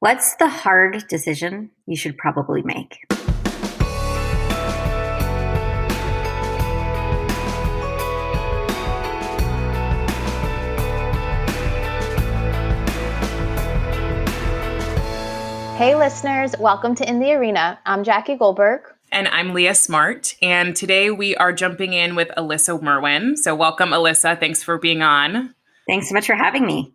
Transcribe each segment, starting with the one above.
What's the hard decision you should probably make? Hey listeners, welcome to In the Arena. I'm Jackie Goldberg. And I'm Leah Smart. And today we are jumping in with Alyssa Merwin. So welcome, Alyssa. Thanks for being on. Thanks so much for having me.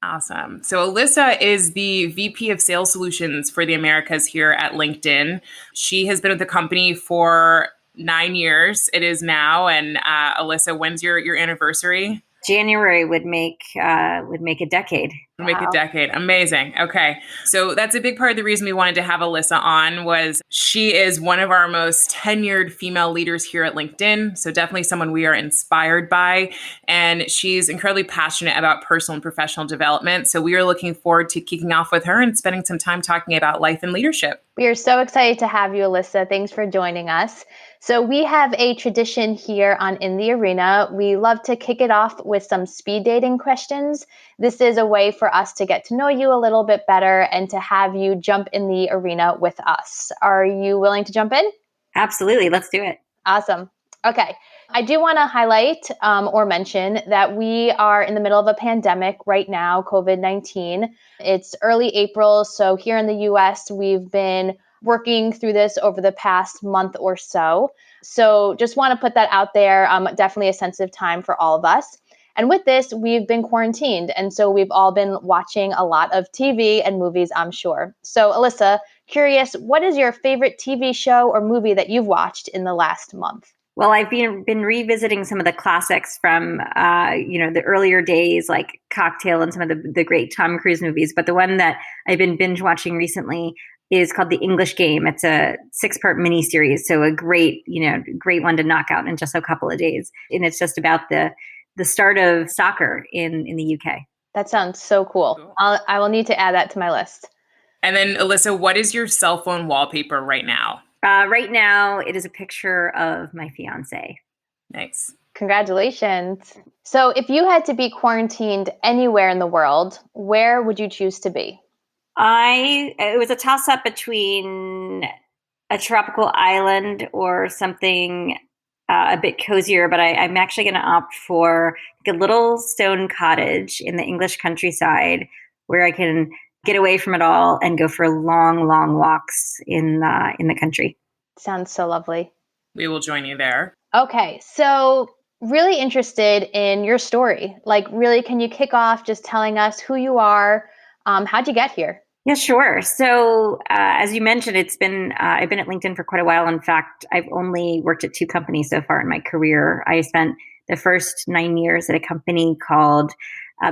Awesome. So Alyssa is the VP of Sales Solutions for the Americas here at LinkedIn. She has been with the company for 9 years. It is now. And Alyssa, when's your anniversary? January would make a decade. Wow. Make a decade. Amazing. Okay. So that's a big part of the reason we wanted to have Alyssa on was she is one of our most tenured female leaders here at LinkedIn. So definitely someone we are inspired by. And she's incredibly passionate about personal and professional development. So we are looking forward to kicking off with her and spending some time talking about life and leadership. We are so excited to have you, Alyssa. Thanks for joining us. So we have a tradition here on In the Arena. We love to kick it off with some speed dating questions. This is a way for us to get to know you a little bit better and to have you jump in the arena with us. Are you willing to jump in? Absolutely. Let's do it. Awesome. Okay. I do want to highlight or mention that we are in the middle of a pandemic right now, COVID-19. It's early April. So here in the US, we've been working through this over the past month or so. So just want to put that out there. Definitely a sensitive time for all of us. And with this, we've been quarantined. And so we've all been watching a lot of TV and movies, I'm sure. So Alyssa, curious, what is your favorite TV show or movie that you've watched in the last month? Well, I've been revisiting some of the classics from, the earlier days, like Cocktail and some of the great Tom Cruise movies. But the one that I've been binge watching recently is called The English Game. It's a 6-part miniseries, so a great one to knock out in just a couple of days. And it's just about the start of soccer in the UK. That sounds so cool. I will need to add that to my list. And then, Alyssa, what is your cell phone wallpaper right now? Right now, it is a picture of my fiance. Nice. Congratulations. So if you had to be quarantined anywhere in the world, where would you choose to be? It was a toss-up between a tropical island or something a bit cozier, but I'm actually going to opt for a little stone cottage in the English countryside where I can get away from it all and go for long, long walks in the country. Sounds so lovely. We will join you there. Okay, so really interested in your story. Like, really, can you kick off just telling us who you are? How'd you get here? Yeah, sure. So as you mentioned, I've been at LinkedIn for quite a while. In fact, I've only worked at 2 companies so far in my career. I spent the first 9 years at a company called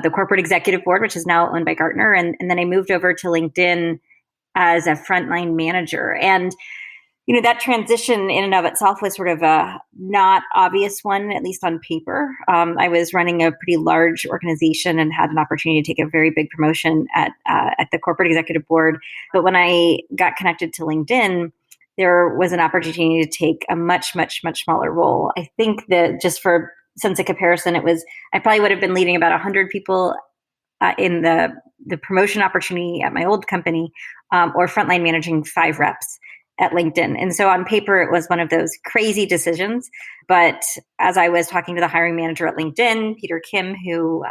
the Corporate Executive Board, which is now owned by Gartner. And then I moved over to LinkedIn as a frontline manager. And that transition in and of itself was sort of a not obvious one, at least on paper. I was running a pretty large organization and had an opportunity to take a very big promotion at the Corporate Executive Board. But when I got connected to LinkedIn, there was an opportunity to take a much, much, much smaller role. I think that just for sense of comparison, I probably would have been leading about 100 people in the promotion opportunity at my old company, or frontline managing 5 reps at LinkedIn. And so on paper, it was one of those crazy decisions. But as I was talking to the hiring manager at LinkedIn, Peter Kim, who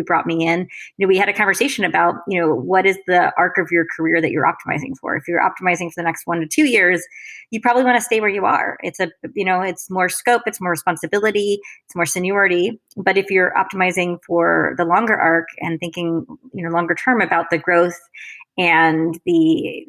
brought me in, we had a conversation about, what is the arc of your career that you're optimizing for? If you're optimizing for the next 1 to 2 years, you probably want to stay where you are. It's more scope, it's more responsibility, it's more seniority. But if you're optimizing for the longer arc and thinking, longer term about the growth and the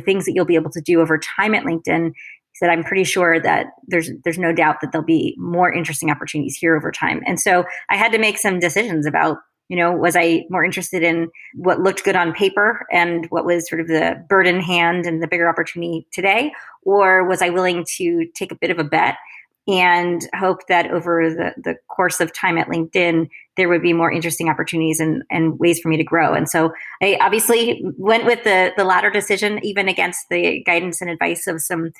things that you'll be able to do over time at LinkedIn, he said, I'm pretty sure that there's no doubt that there'll be more interesting opportunities here over time. And so I had to make some decisions about, was I more interested in what looked good on paper and what was sort of the bird in hand and the bigger opportunity today? Or was I willing to take a bit of a bet and hope that over the course of time at LinkedIn, there would be more interesting opportunities and ways for me to grow. And so I obviously went with the latter decision, even against the guidance and advice of some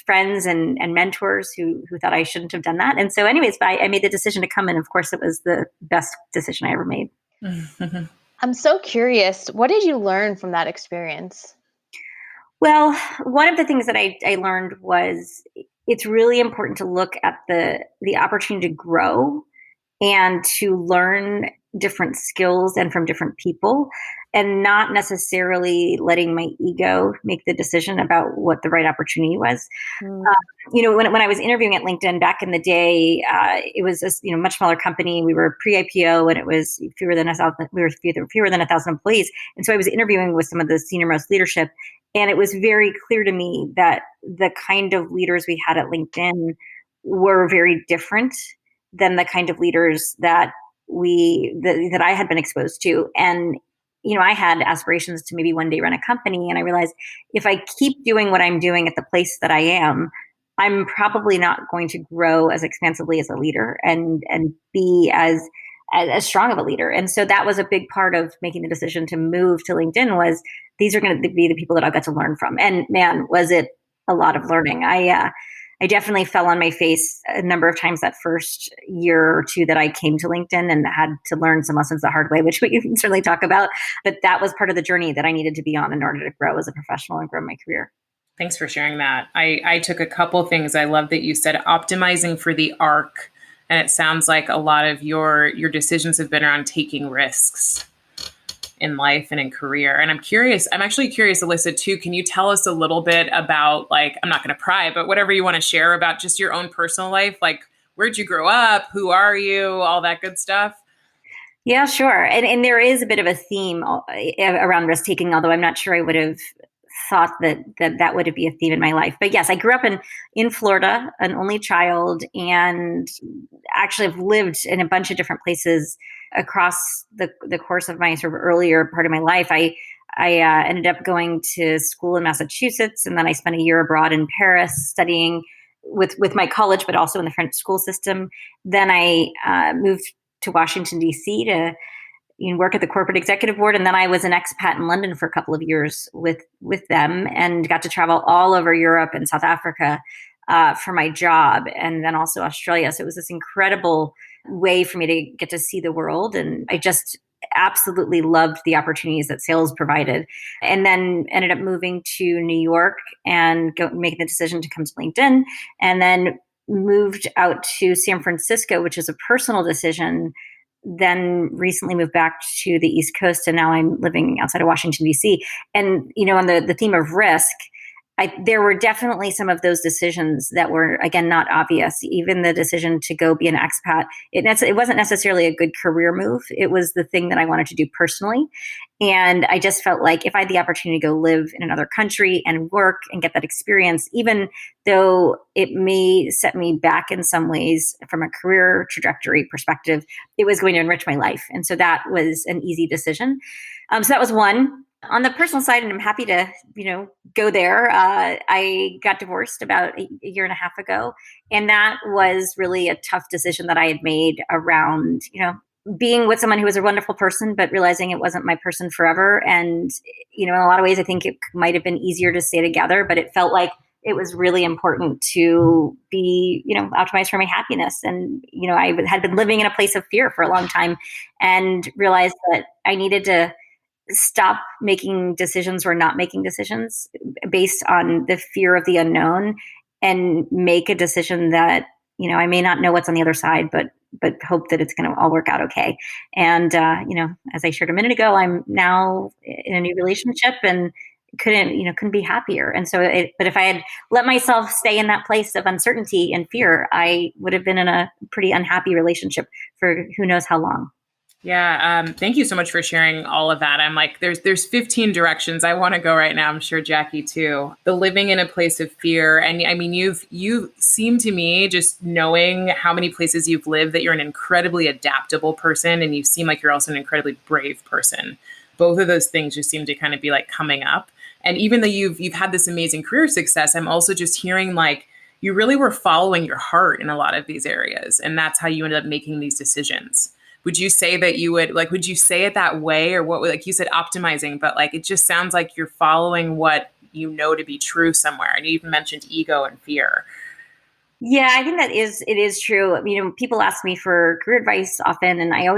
friends and mentors who thought I shouldn't have done that. And so anyways, I made the decision to come in. Of course, it was the best decision I ever made. I'm so curious. What did you learn from that experience? Well, one of the things that I learned was it's really important to look at the opportunity to grow and to learn different skills and from different people, and not necessarily letting my ego make the decision about what the right opportunity was. Mm. When I was interviewing at LinkedIn back in the day, it was this much smaller company. We were pre-IPO, and it was fewer than 1,000. We were fewer than 1,000 employees, and so I was interviewing with some of the senior most leadership, and it was very clear to me that the kind of leaders we had at LinkedIn were very different than the kind of leaders that I had been exposed to. And I had aspirations to maybe one day run a company, and I realized if I keep doing what I'm doing at the place that I am, I'm probably not going to grow as expansively as a leader and be as strong of a leader. And so that was a big part of making the decision to move to LinkedIn was these are going to be the people that I'll get to learn from. And man, was it a lot of learning. I definitely fell on my face a number of times that first year or two that I came to LinkedIn and had to learn some lessons the hard way, which we can certainly talk about. But that was part of the journey that I needed to be on in order to grow as a professional and grow my career. Thanks for sharing that. I took a couple things. I love that you said optimizing for the arc. And it sounds like a lot of your decisions have been around taking risks in life and in career. And I'm actually curious, Alyssa, too, can you tell us a little bit about, like, I'm not going to pry, but whatever you want to share about just your own personal life, like where'd you grow up? Who are you? All that good stuff. Yeah, sure. And there is a bit of a theme around risk taking, although I'm not sure I would have thought that would be a theme in my life. But yes, I grew up in Florida, an only child, and actually have lived in a bunch of different places across the course of my sort of earlier part of my life. I ended up going to school in Massachusetts, and then I spent a year abroad in Paris studying with my college, but also in the French school system. Then I moved to Washington, D.C. to work at the corporate executive board. And then I was an expat in London for a couple of years with them and got to travel all over Europe and South Africa for my job, and then also Australia. So it was this incredible way for me to get to see the world. And I just absolutely loved the opportunities that sales provided. And then ended up moving to New York and making the decision to come to LinkedIn, and then moved out to San Francisco, which is a personal decision. Then recently moved back to the East Coast, and now I'm living outside of Washington, D.C. And, on the theme of risk, there were definitely some of those decisions that were, again, not obvious. Even the decision to go be an expat, it wasn't necessarily a good career move. It was the thing that I wanted to do personally. And I just felt like if I had the opportunity to go live in another country and work and get that experience, even though it may set me back in some ways from a career trajectory perspective, it was going to enrich my life. And so that was an easy decision. So that was one. On the personal side, and I'm happy to, go there. I got divorced about a year and a half ago, and that was really a tough decision that I had made around, being with someone who was a wonderful person, but realizing it wasn't my person forever. And, in a lot of ways, I think it might have been easier to stay together, but it felt like it was really important to be, optimized for my happiness. And, I had been living in a place of fear for a long time and realized that I needed to stop making decisions or not making decisions based on the fear of the unknown, and make a decision that, I may not know what's on the other side, but hope that it's going to all work out okay. And, as I shared a minute ago, I'm now in a new relationship and couldn't be happier. And so, but if I had let myself stay in that place of uncertainty and fear, I would have been in a pretty unhappy relationship for who knows how long. Yeah. Thank you so much for sharing all of that. I'm like, there's 15 directions I want to go right now. I'm sure Jackie too. The living in a place of fear. And I mean, you seem to me, just knowing how many places you've lived, that you're an incredibly adaptable person, and you seem like you're also an incredibly brave person. Both of those things just seem to kind of be like coming up. And even though you've had this amazing career success, I'm also just hearing like you really were following your heart in a lot of these areas. And that's how you ended up making these decisions. Would you say that would you say it that way, or what, like you said, optimizing, but like, it just sounds like you're following what you know to be true somewhere. And you even mentioned ego and fear. Yeah, I think it is true. People ask me for career advice often, and I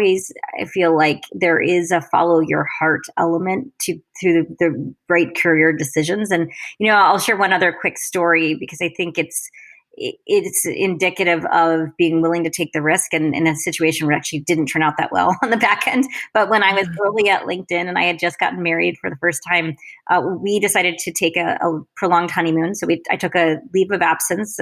feel like there is a follow your heart element to the right career decisions. And I'll share one other quick story because I think it's indicative of being willing to take the risk and in a situation where it actually didn't turn out that well on the back end. But when I was early at LinkedIn and I had just gotten married for the first time, we decided to take a prolonged honeymoon. So I took a leave of absence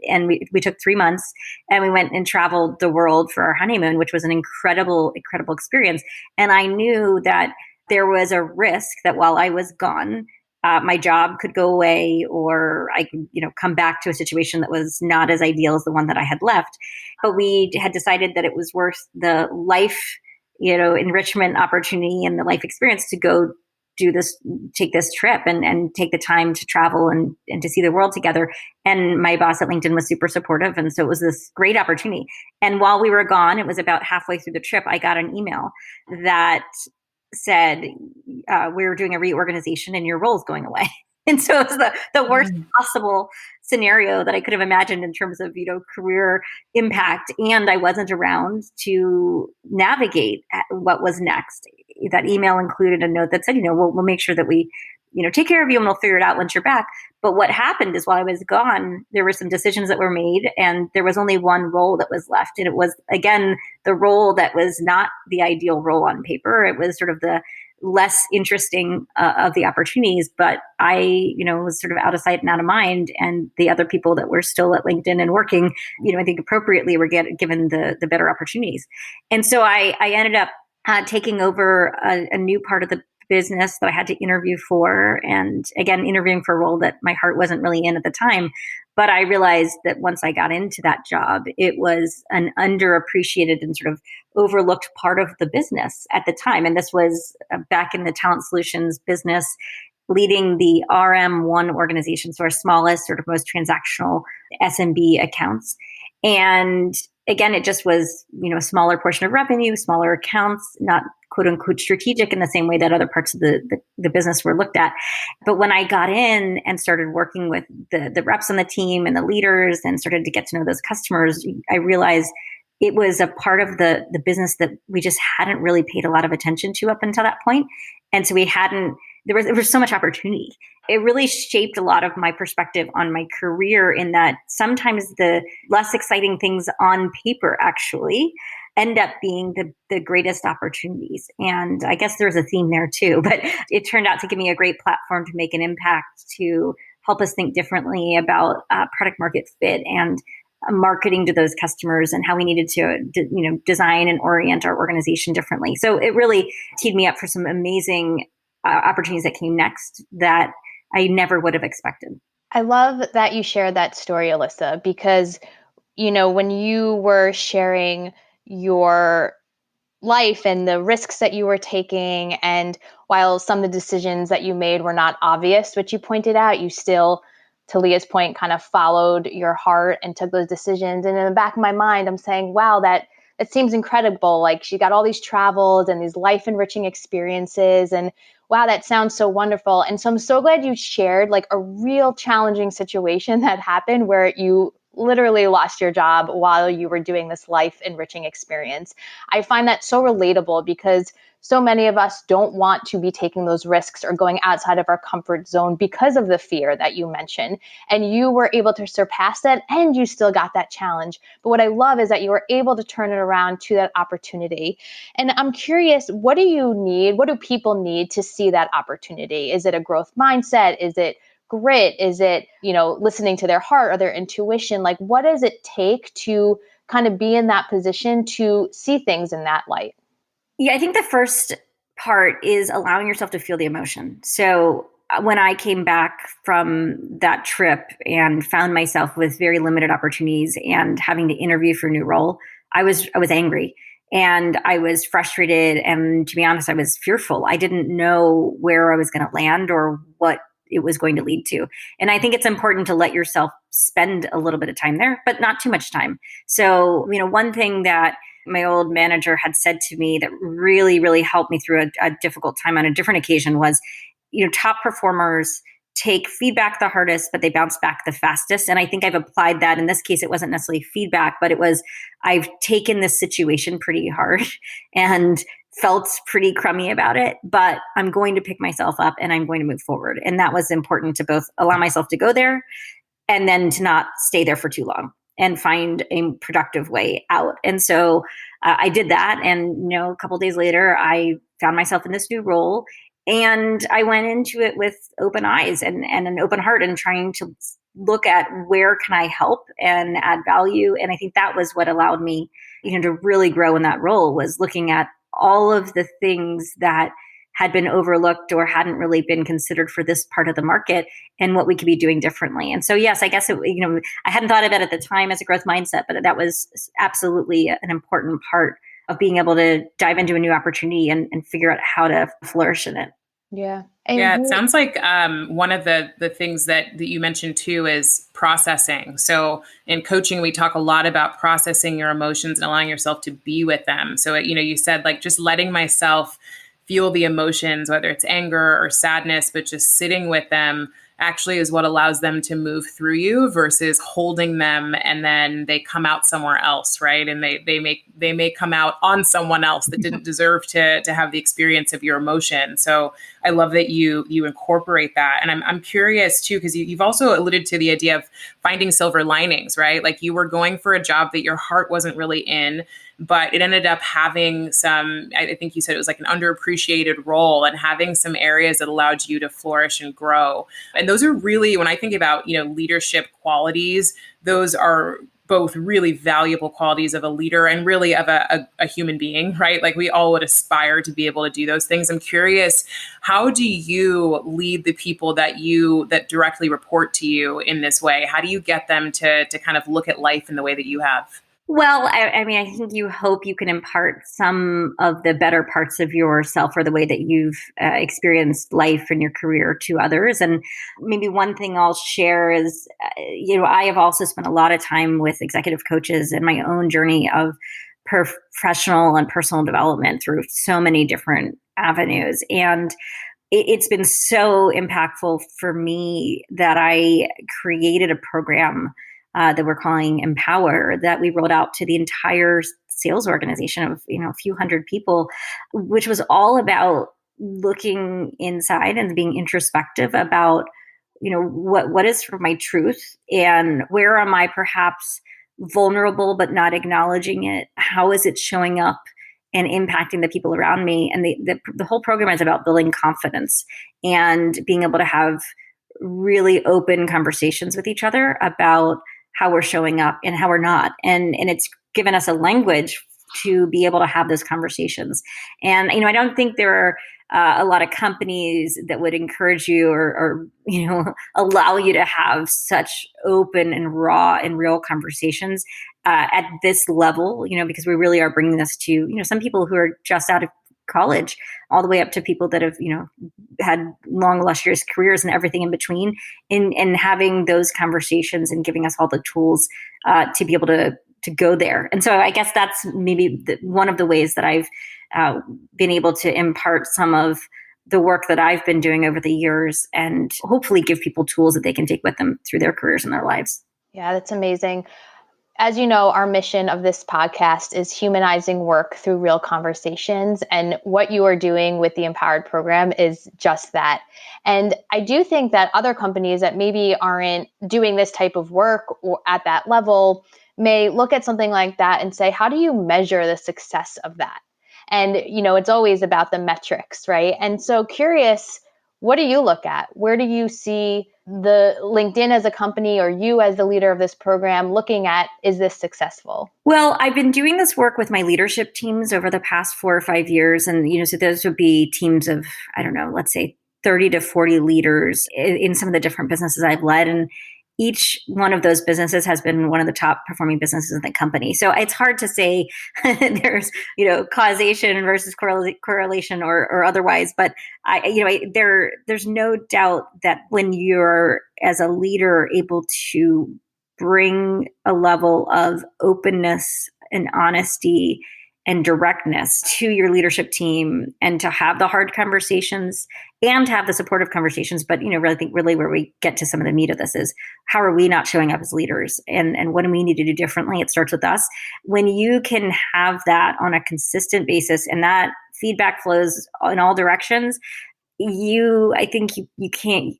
and we took 3 months and we went and traveled the world for our honeymoon, which was an incredible, incredible experience. And I knew that there was a risk that while I was gone, my job could go away or I could, come back to a situation that was not as ideal as the one that I had left. But we had decided that it was worth the life, enrichment opportunity and the life experience to go take this trip and take the time to travel and to see the world together. And my boss at LinkedIn was super supportive. And so it was this great opportunity. And while we were gone, it was about halfway through the trip, I got an email that said, we're doing a reorganization and your role's going away. And so it was the worst possible scenario that I could have imagined in terms of, career impact. And I wasn't around to navigate what was next. That email included a note that said, we'll make sure that we, take care of you and we'll figure it out once you're back. But what happened is while I was gone, there were some decisions that were made and there was only one role that was left. And it was, again, the role that was not the ideal role on paper. It was sort of the less interesting of the opportunities, but I, was sort of out of sight and out of mind. And the other people that were still at LinkedIn and working, I think appropriately were given the better opportunities. And so I ended up taking over a new part of the business that I had to interview for. And again, interviewing for a role that my heart wasn't really in at the time. But I realized that once I got into that job, it was an underappreciated and sort of overlooked part of the business at the time. And this was back in the talent solutions business, leading the RM1 organization, so our smallest, sort of most transactional SMB accounts. And again, it just was, a smaller portion of revenue, smaller accounts, not quote unquote strategic in the same way that other parts of the business were looked at. But when I got in and started working with the reps on the team and the leaders and started to get to know those customers, I realized it was a part of the business that we just hadn't really paid a lot of attention to up until that point. And so there was so much opportunity. It really shaped a lot of my perspective on my career in that sometimes the less exciting things on paper actually end up being the greatest opportunities. And I guess there's a theme there too, but it turned out to give me a great platform to make an impact, to help us think differently about product market fit and marketing to those customers and how we needed to design and orient our organization differently. So it really teed me up for some amazing opportunities that came next that I never would have expected. I love that you shared that story, Alyssa, because, when you were sharing your life and the risks that you were taking, and while some of the decisions that you made were not obvious, which you pointed out, you still, to Leah's point, kind of followed your heart and took those decisions. And in the back of my mind, I'm saying, wow, that seems incredible. Like she got all these travels and these life enriching experiences, and wow, that sounds so wonderful. And so I'm so glad you shared like a real challenging situation that happened where you literally lost your job while you were doing this life enriching experience. I find that so relatable because so many of us don't want to be taking those risks or going outside of our comfort zone because of the fear that you mentioned. And you were able to surpass that and you still got that challenge. But what I love is that you were able to turn it around to that opportunity. And I'm curious, what do you need? What do people need to see that opportunity? Is it a growth mindset? Is it grit? Is it, listening to their heart or their intuition? Like, what does it take to kind of be in that position to see things in that light? Yeah, I think the first part is allowing yourself to feel the emotion. So when I came back from that trip and found myself with very limited opportunities and having to interview for a new role, I was angry and I was frustrated. And to be honest, I was fearful. I didn't know where I was going to land or what it was going to lead to. And I think it's important to let yourself spend a little bit of time there, but not too much time. So, one thing that my old manager had said to me that really, really helped me through a difficult time on a different occasion was, top performers take feedback the hardest, but they bounce back the fastest. And I think I've applied that. In this case, it wasn't necessarily feedback, but it was, I've taken this situation pretty hard and felt pretty crummy about it, but I'm going to pick myself up and I'm going to move forward. And that was important to both allow myself to go there and then to not stay there for too long and find a productive way out. And so I did that. And, a couple of days later, I found myself in this new role. And I went into it with open eyes and an open heart and trying to look at where can I help and add value. And I think that was what allowed me, to really grow in that role, was looking at all of the things that had been overlooked or hadn't really been considered for this part of the market and what we could be doing differently. And so, yes, I guess, I hadn't thought of it at the time as a growth mindset, but that was absolutely an important part of being able to dive into a new opportunity and figure out how to flourish in it. Yeah. Yeah, it sounds like one of the things that you mentioned too is processing. So in coaching, we talk a lot about processing your emotions and allowing yourself to be with them. So, you said like just letting myself feel the emotions, whether it's anger or sadness, but just sitting with them actually is what allows them to move through you versus holding them and then they come out somewhere else, right? And they may come out on someone else that didn't deserve to have the experience of your emotion. So I love that you incorporate that. And I'm curious too, because you've also alluded to the idea of finding silver linings, right? Like you were going for a job that your heart wasn't really in, but it ended up having some, I think you said it was like an underappreciated role and having some areas that allowed you to flourish and grow. And those are really, when I think about, leadership qualities, those are both really valuable qualities of a leader and really of a human being, right? Like we all would aspire to be able to do those things. I'm curious, how do you lead the people that directly report to you in this way? How do you get them to kind of look at life in the way that you have? Well, I mean, I think you hope you can impart some of the better parts of yourself or the way that you've experienced life and your career to others. And maybe one thing I'll share is, I have also spent a lot of time with executive coaches in my own journey of professional and personal development through so many different avenues. And it's been so impactful for me that I created a program that we're calling Empower, that we rolled out to the entire sales organization of a few hundred people, which was all about looking inside and being introspective about what is for my truth and where am I perhaps vulnerable but not acknowledging it. How is it showing up and impacting the people around me? And the whole program is about building confidence and being able to have really open conversations with each other about how we're showing up and how we're not. And it's given us a language to be able to have those conversations. And, I don't think there are a lot of companies that would encourage you or allow you to have such open and raw and real conversations at this level, because we really are bringing this to, some people who are just out of college all the way up to people that have, had long, illustrious careers and everything in between, and having those conversations and giving us all the tools to be able to go there. And so I guess that's maybe one of the ways that I've been able to impart some of the work that I've been doing over the years and hopefully give people tools that they can take with them through their careers and their lives. Yeah, that's amazing. As you know, our mission of this podcast is humanizing work through real conversations. And what you are doing with the Empowered program is just that. And I do think that other companies that maybe aren't doing this type of work or at that level may look at something like that and say, how do you measure the success of that? And, it's always about the metrics, right? And so curious, what do you look at? Where do you see the LinkedIn as a company or you as the leader of this program looking at, is this successful? Well, I've been doing this work with my leadership teams over the past 4 or 5 years. And, so those would be teams of, I don't know, let's say 30 to 40 leaders in some of the different businesses I've led. And each one of those businesses has been one of the top performing businesses in the company. So it's hard to say there's, causation versus correlation or otherwise. But there's no doubt that when you're as a leader able to bring a level of openness and honesty and directness to your leadership team, and to have the hard conversations and have the supportive conversations. But, really think really where we get to some of the meat of this is, how are we not showing up as leaders, and what do we need to do differently? It starts with us. When you can have that on a consistent basis, and that feedback flows in all directions, I think you can't,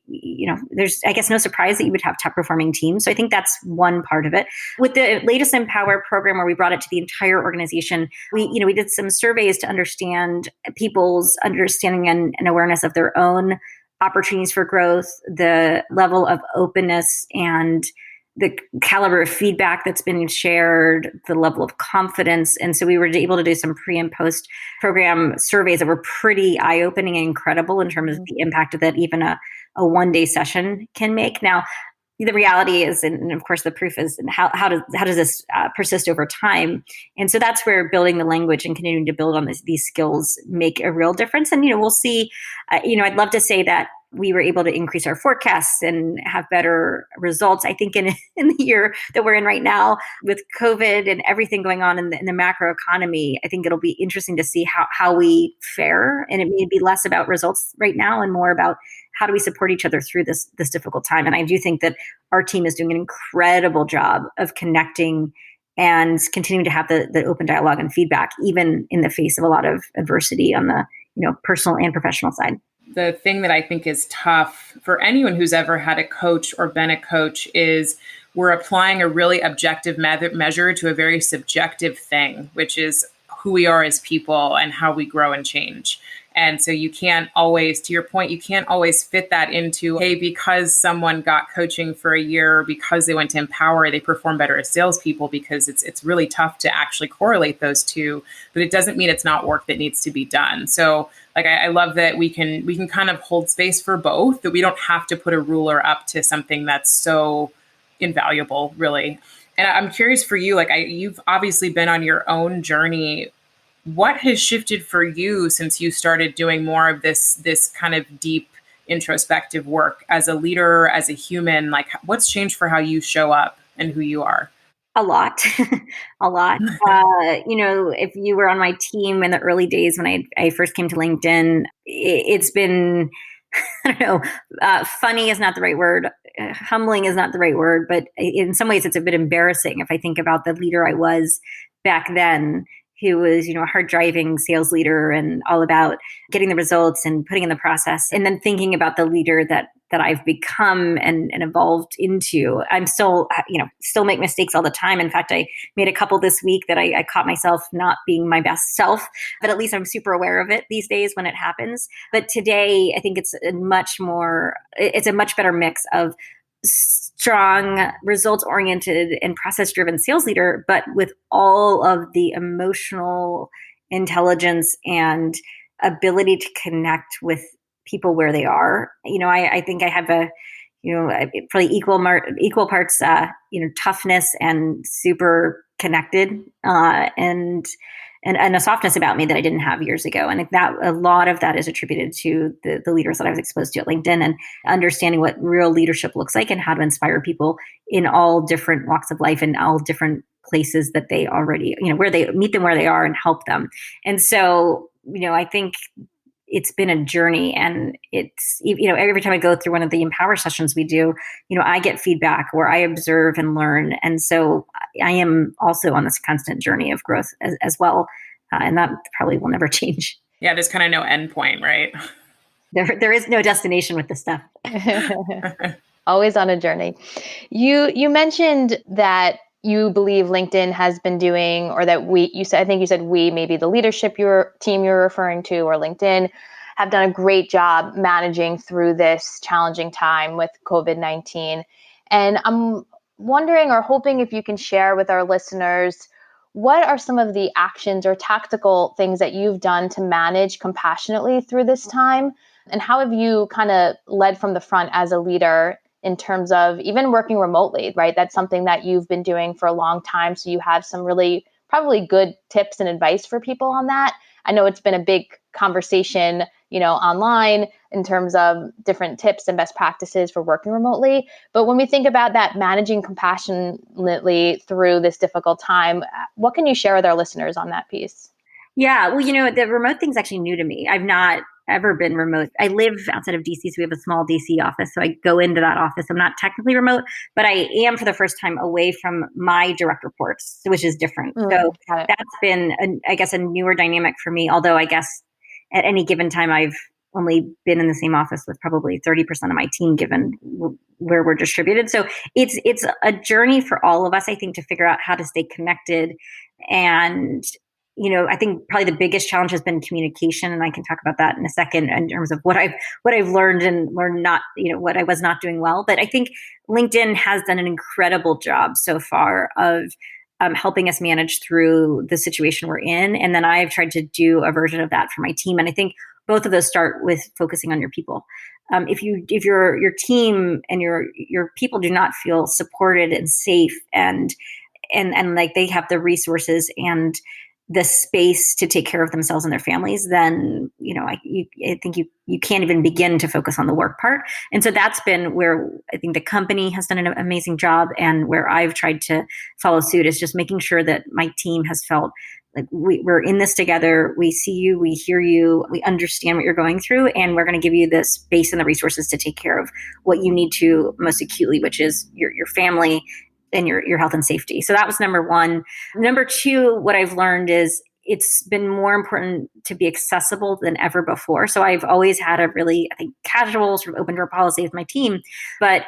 there's, I guess, no surprise that you would have top performing teams. So I think that's one part of it. With the latest Empower program, where we brought it to the entire organization, we did some surveys to understand people's understanding and awareness of their own opportunities for growth, the level of openness and the caliber of feedback that's been shared, the level of confidence. And so we were able to do some pre and post program surveys that were pretty eye-opening and incredible in terms of the impact that even a one-day session can make. Now, the reality is, and of course the proof is, how does this persist over time? And so that's where building the language and continuing to build on these skills make a real difference. And, we'll see, I'd love to say that we were able to increase our forecasts and have better results. I think in the year that we're in right now, with COVID and everything going on in the macro economy, I think it'll be interesting to see how we fare. And it may be less about results right now and more about how do we support each other through this difficult time. And I do think that our team is doing an incredible job of connecting and continuing to have the open dialogue and feedback, even in the face of a lot of adversity on the personal and professional side. The thing that I think is tough for anyone who's ever had a coach or been a coach is we're applying a really objective measure to a very subjective thing, which is who we are as people and how we grow and change. And so you can't always, to your point, you can't always fit that into, hey, because someone got coaching for a year, because they went to Empower, they perform better as salespeople, because it's really tough to actually correlate those two. But it doesn't mean it's not work that needs to be done. So I love that we can kind of hold space for both, that we don't have to put a ruler up to something that's so invaluable, really. And I'm curious for you, you've obviously been on your own journey. What has shifted for you since you started doing more of this kind of deep introspective work as a leader, as a human? What's changed for how you show up and who you are? A lot, a lot. If you were on my team in the early days when I first came to LinkedIn, it's been, I don't know, funny is not the right word. Humbling is not the right word, but in some ways it's a bit embarrassing if I think about the leader I was back then, who was, a hard driving sales leader and all about getting the results and putting in the process, and then thinking about the leader that I've become and evolved into. I'm still make mistakes all the time. In fact, I made a couple this week that I caught myself not being my best self, but at least I'm super aware of it these days when it happens. But today, I think it's a much better mix of strong, results-oriented and process-driven sales leader, but with all of the emotional intelligence and ability to connect with people where they are. I think I have probably equal parts, toughness and super connected, and a softness about me that I didn't have years ago. And that a lot of that is attributed to the leaders that I was exposed to at LinkedIn, and understanding what real leadership looks like and how to inspire people in all different walks of life and all different places that they already, where they meet them where they are and help them. And so, I think it's been a journey, and it's, every time I go through one of the Empower sessions we do, I get feedback where I observe and learn. And so I am also on this constant journey of growth as well. And that probably will never change. Yeah, there's kind of no end point, right? There is no destination with this stuff. Always on a journey. You mentioned that you believe LinkedIn has been doing, or that I think you said we, maybe the leadership, your team you're referring to, or LinkedIn, have done a great job managing through this challenging time with COVID-19. And I'm wondering or hoping if you can share with our listeners, what are some of the actions or tactical things that you've done to manage compassionately through this time? And how have you kind of led from the front as a leader in terms of even working remotely, right? That's something that you've been doing for a long time. So you have some really probably good tips and advice for people on that. I know it's been a big conversation, online in terms of different tips and best practices for working remotely. But when we think about that, managing compassionately through this difficult time, what can you share with our listeners on that piece? Yeah, well, the remote thing's actually new to me. I've not ever been remote. I live outside of DC, so we have a small DC office. So I go into that office. I'm not technically remote, but I am for the first time away from my direct reports, which is different. So Got it. that's been, I guess, a newer dynamic for me. Although I guess at any given time, I've only been in the same office with probably 30% of my team, given where we're distributed. So it's a journey for all of us, I think, to figure out how to stay connected. And I think probably the biggest challenge has been communication, and I can talk about that in a second in terms of what I've learned and learned not, what I was not doing well. But I think LinkedIn has done an incredible job so far of helping us manage through the situation we're in, and then I've tried to do a version of that for my team. And I think both of those start with focusing on your people. If your team and your people do not feel supported and safe and like they have the resources and the space to take care of themselves and their families, then I think you can't even begin to focus on the work part. And so that's been where I think the company has done an amazing job, and where I've tried to follow suit is just making sure that my team has felt like we're in this together. We see you, we hear you, we understand what you're going through, and we're going to give you the space and the resources to take care of what you need to most acutely, which is your family and your health and safety. So that was number one. Number two, what I've learned is it's been more important to be accessible than ever before. So I've always had a really, I think, casual sort of open door policy with my team. But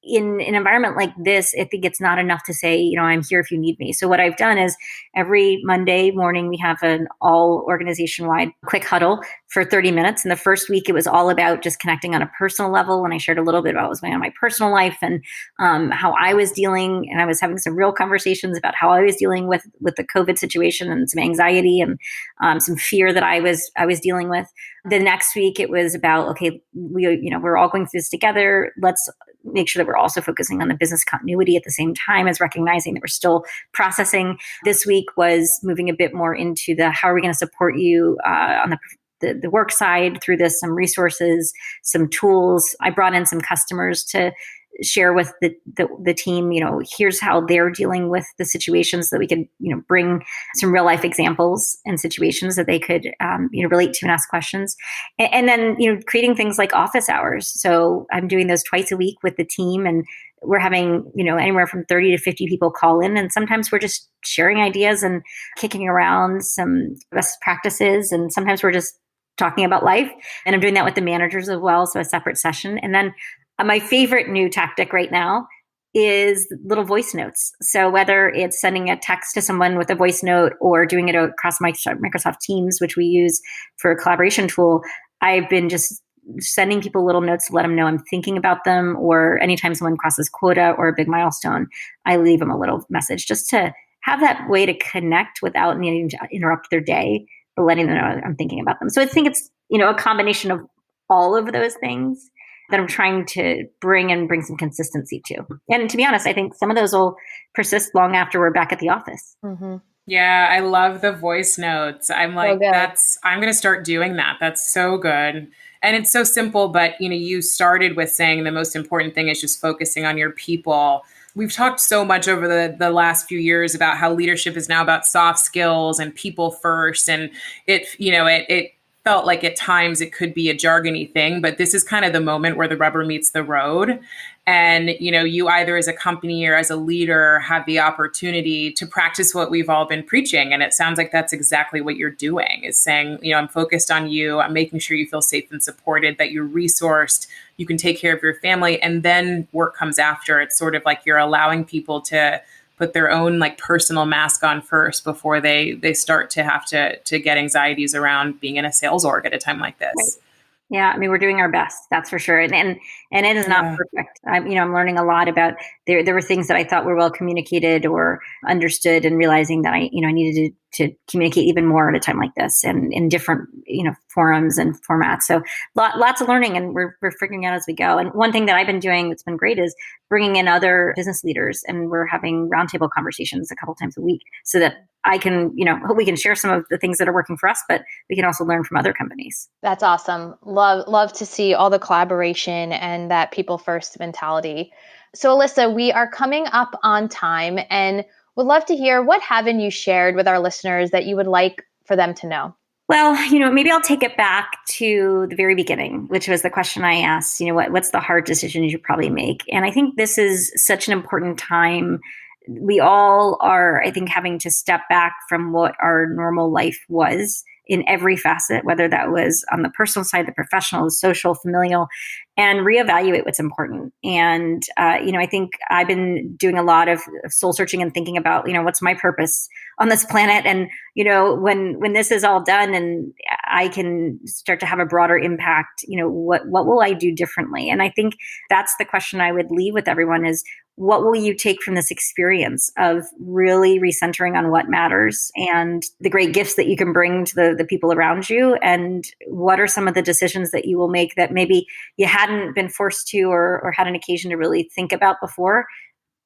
in an environment like this, I think it's not enough to say, I'm here if you need me. So what I've done is every Monday morning, we have an all organization wide quick huddle for 30 minutes. And the first week, it was all about just connecting on a personal level. And I shared a little bit about what was going on in my personal life and how I was dealing. And I was having some real conversations about how I was dealing with the COVID situation and some anxiety and some fear that I was dealing with. The next week, it was about, okay, we're all going through this together. Let's make sure that we're also focusing on the business continuity at the same time as recognizing that we're still processing. This week was moving a bit more into the how are we going to support you on the work side through this, some resources, some tools. I brought in some customers to share with the team, here's how they're dealing with the situations so that we could, bring some real life examples and situations that they could, relate to and ask questions. And then, creating things like office hours. So I'm doing those twice a week with the team, and we're having, anywhere from 30 to 50 people call in. And sometimes we're just sharing ideas and kicking around some best practices. And sometimes we're just talking about life. And I'm doing that with the managers as well. So a separate session. And then my favorite new tactic right now is little voice notes. So whether it's sending a text to someone with a voice note or doing it across Microsoft Teams, which we use for a collaboration tool, I've been just sending people little notes to let them know I'm thinking about them, or anytime someone crosses quota or a big milestone, I leave them a little message just to have that way to connect without needing to interrupt their day, but letting them know I'm thinking about them. So I think it's, a combination of all of those things that I'm trying to bring some consistency to. And to be honest, I think some of those will persist long after we're back at the office. Mm-hmm. Yeah, I love the voice notes. I'm like, good. I'm going to start doing that. That's so good. And it's so simple, but you started with saying the most important thing is just focusing on your people. We've talked so much over the last few years about how leadership is now about soft skills and people first. And it felt like at times it could be a jargony thing, but this is kind of the moment where the rubber meets the road. And, you either as a company or as a leader have the opportunity to practice what we've all been preaching. And it sounds like that's exactly what you're doing, is saying, I'm focused on you. I'm making sure you feel safe and supported, that you're resourced, you can take care of your family, and then work comes after. It's sort of like you're allowing people to put their own personal mask on first before they start to have to get anxieties around being in a sales org at a time like this. Right. Yeah, I mean, we're doing our best, that's for sure. And it is not perfect. I'm learning a lot about there were things that I thought were well communicated or understood, and realizing that I needed to communicate even more at a time like this, and in different, forums and formats. So lots of learning, and we're figuring out as we go. And one thing that I've been doing that's been great is bringing in other business leaders, and we're having roundtable conversations a couple times a week, so that I can, hope we can share some of the things that are working for us, but we can also learn from other companies. That's awesome. Love to see all the collaboration and that people first mentality. So Alyssa, we are coming up on time, and would love to hear, what haven't you shared with our listeners that you would like for them to know? Well, maybe I'll take it back to the very beginning, which was the question I asked, what's the hard decision you should probably make? And I think this is such an important time. We all are, I think, having to step back from what our normal life was in every facet, whether that was on the personal side, the professional, the social, familial, and reevaluate what's important. And, I think I've been doing a lot of soul searching and thinking about, what's my purpose on this planet? And, when this is all done and I can start to have a broader impact, what will I do differently? And I think that's the question I would leave with everyone is, what will you take from this experience of really recentering on what matters and the great gifts that you can bring to the people around you? And what are some of the decisions that you will make that maybe you hadn't been forced to or had an occasion to really think about before?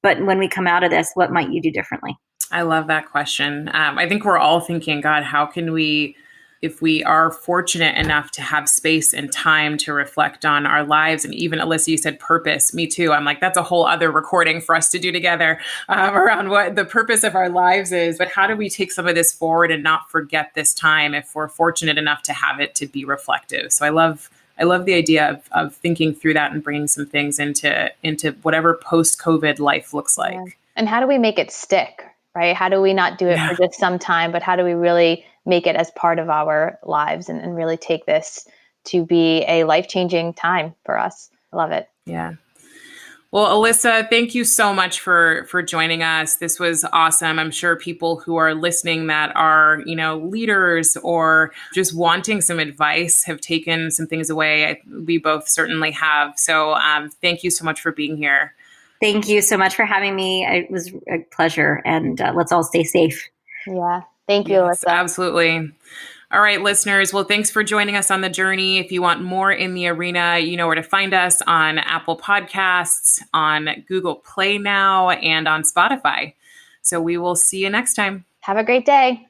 But when we come out of this, what might you do differently? I love that question. I think we're all thinking, God, how can we, if we are fortunate enough to have space and time to reflect on our lives, and even Alyssa, you said purpose. Me too. I'm like, that's a whole other recording for us to do together around what the purpose of our lives is. But how do we take some of this forward and not forget this time if we're fortunate enough to have it to be reflective? So I love the idea of thinking through that and bringing some things into whatever post-COVID life looks like. Yeah. And how do we make it stick, right? How do we not do it for just some time, but how do we really make it as part of our lives and really take this to be a life-changing time for us? I love it. Yeah. Well, Alyssa, thank you so much for joining us. This was awesome. I'm sure people who are listening that are, leaders or just wanting some advice have taken some things away. We both certainly have. So thank you so much for being here. Thank you so much for having me. It was a pleasure, and let's all stay safe. Yeah. Thank you, Yes, Alyssa. Absolutely. All right, listeners. Well, thanks for joining us on the journey. If you want more in the arena, you know where to find us on Apple Podcasts, on Google Play now, and on Spotify. So we will see you next time. Have a great day.